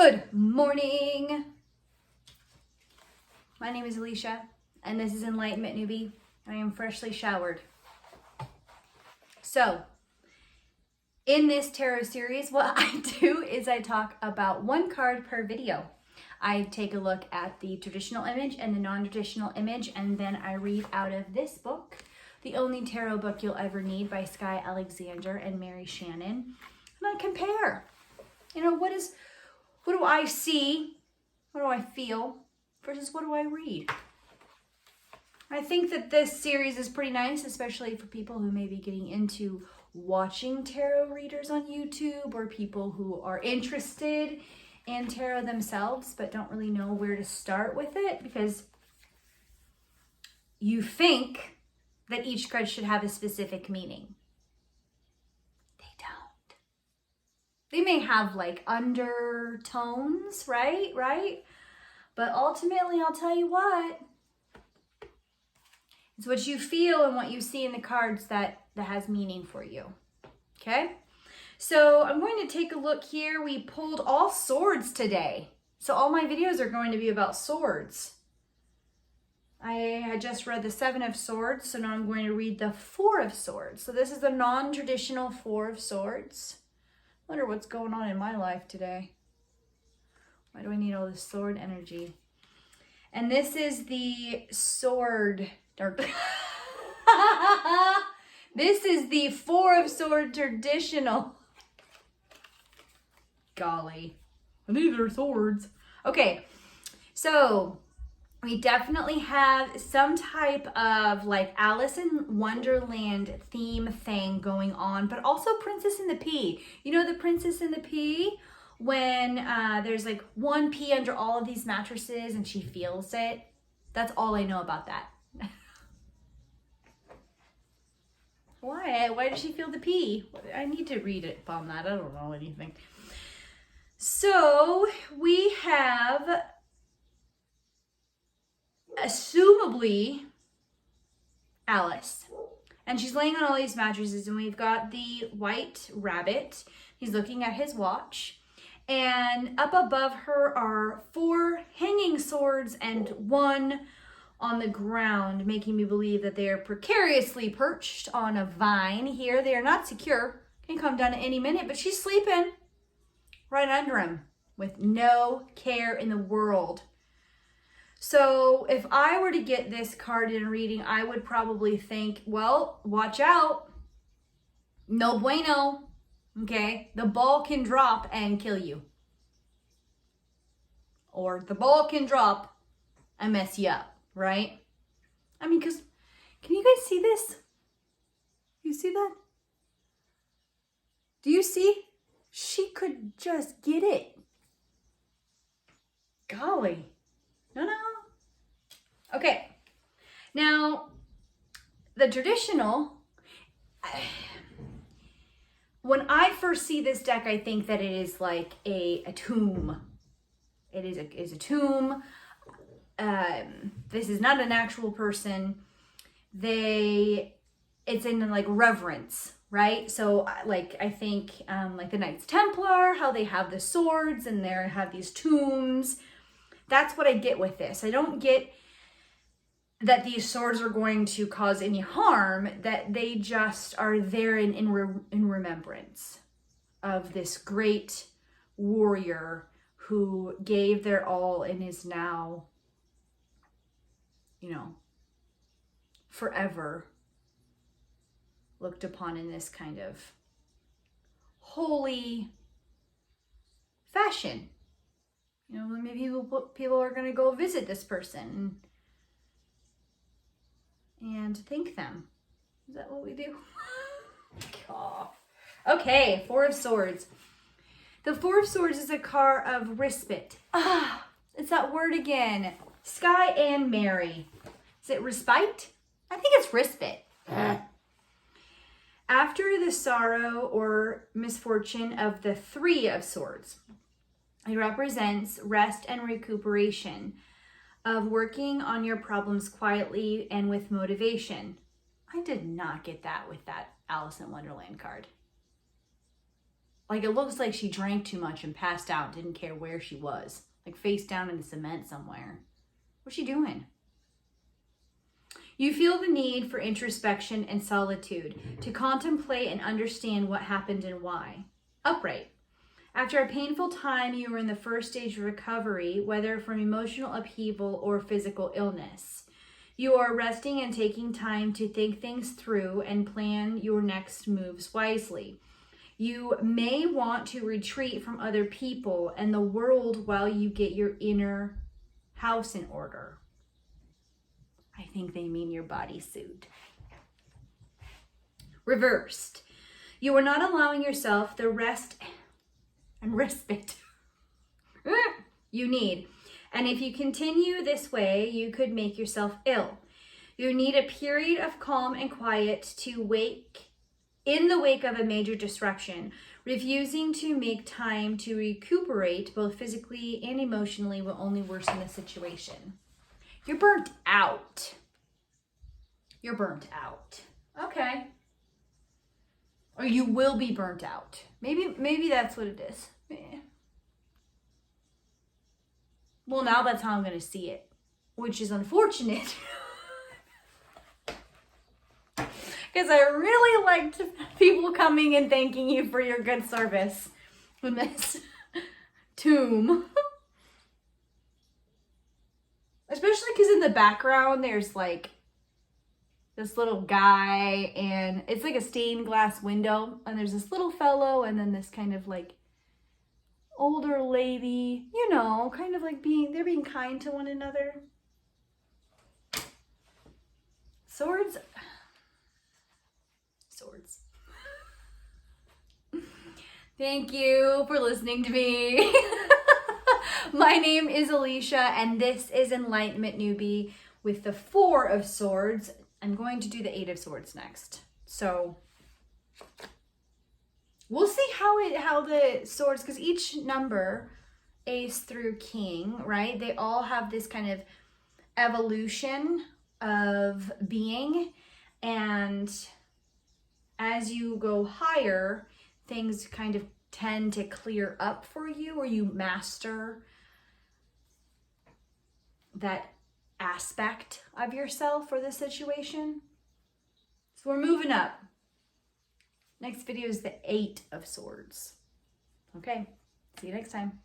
Good morning. My name is Alicia, and this is Enlightenment Newbie. I am freshly showered. So, in this tarot series, what I do is I talk about one card per video. I take a look at the traditional image and the non-traditional image, and then I read out of this book, The Only Tarot Book You'll Ever Need by Skye Alexander and Mary Shannon. And I compare. What do I see? What do I feel? Versus what do I read? I think that this series is pretty nice, especially for people who may be getting into watching tarot readers on YouTube, or people who are interested in tarot themselves but don't really know where to start with it, because you think that each card should have a specific meaning. They don't. They may have like undertones, right? But ultimately, I'll tell you what, it's what you feel and what you see in the cards that has meaning for you, okay? So I'm going to take a look here. We pulled all swords today. So all my videos are going to be about swords. I had just read the 7 of Swords, so now I'm going to read the 4 of Swords. So this is the non-traditional 4 of Swords. I wonder what's going on in my life today. Why do I need all this sword energy? And this is the sword. This is the 4 of Swords traditional. Golly. These are swords. Okay, so we definitely have some type of like Alice in Wonderland theme thing going on, but also Princess and the Pea. You know the Princess and the Pea? When there's like one pea under all of these mattresses and she feels it. That's all I know about that. Why? Why does she feel the pea? I need to read it on that. I don't know anything. So we have, assumably, Alice. And she's laying on all these mattresses, and we've got the white rabbit. He's looking at his watch. And up above her are 4 hanging swords and 1 on the ground, making me believe that they are precariously perched on a vine here. They are not secure. Can come down at any minute, but she's sleeping right under him with no care in the world. So if I were to get this card in a reading, I would probably think, well, watch out. No bueno. Okay, the ball can drop and kill you. Or the ball can drop and mess you up, right? I mean, because, can you guys see this? You see that? Do you see? She could just get it. Golly. No. Okay. Now, the traditional... When I first see this deck, I think that it is like a tomb. It is a tomb. This is not an actual person. It's in like reverence, right? So like I think like the Knights Templar, how they have the swords and they have these tombs. That's what I get with this. I don't get that these swords are going to cause any harm, that they just are there in remembrance of this great warrior who gave their all and is now, forever looked upon in this kind of holy fashion. Maybe people are going to go visit this person and thank them. Is that what we do? Oh. Okay, 4 of Swords. The 4 of Swords is a card of respite. It's that word again. Skye and Mary. Is it respite? I think it's respite. After the sorrow or misfortune of the 3 of Swords, it represents rest and recuperation, of working on your problems quietly and with motivation. I did not get that with that Alice in Wonderland card. Like it looks like she drank too much and passed out, didn't care where she was. Like face down in the cement somewhere. What's she doing? You feel the need for introspection and solitude to contemplate and understand what happened and why. Upright. After a painful time, you are in the first stage of recovery, whether from emotional upheaval or physical illness. You are resting and taking time to think things through and plan your next moves wisely. You may want to retreat from other people and the world while you get your inner house in order. I think they mean your bodysuit. Reversed. You are not allowing yourself the rest and respite you need. And if you continue this way, you could make yourself ill. You need a period of calm and quiet in the wake of a major disruption. Refusing to make time to recuperate both physically and emotionally will only worsen the situation. You're burnt out. You're burnt out. Okay. Or you will be burnt out. Maybe that's what it is. Well, now that's how I'm going to see it, which is unfortunate. Because I really liked people coming and thanking you for your good service in this tomb. Especially because in the background, there's like this little guy and it's like a stained glass window. And there's this little fellow and then this kind of like older lady, you know, kind of like they're being kind to one another. Swords. Thank you for listening to me. My name is Alicia, and this is Enlightenment Newbie with the 4 of Swords. I'm going to do the 8 of Swords next. So we'll see how the swords, because each number, ace through king, right? They all have this kind of evolution of being, and as you go higher, things kind of tend to clear up for you, or you master that aspect of yourself or the situation. So we're moving up. Next video is the 8 of Swords. Okay, see you next time.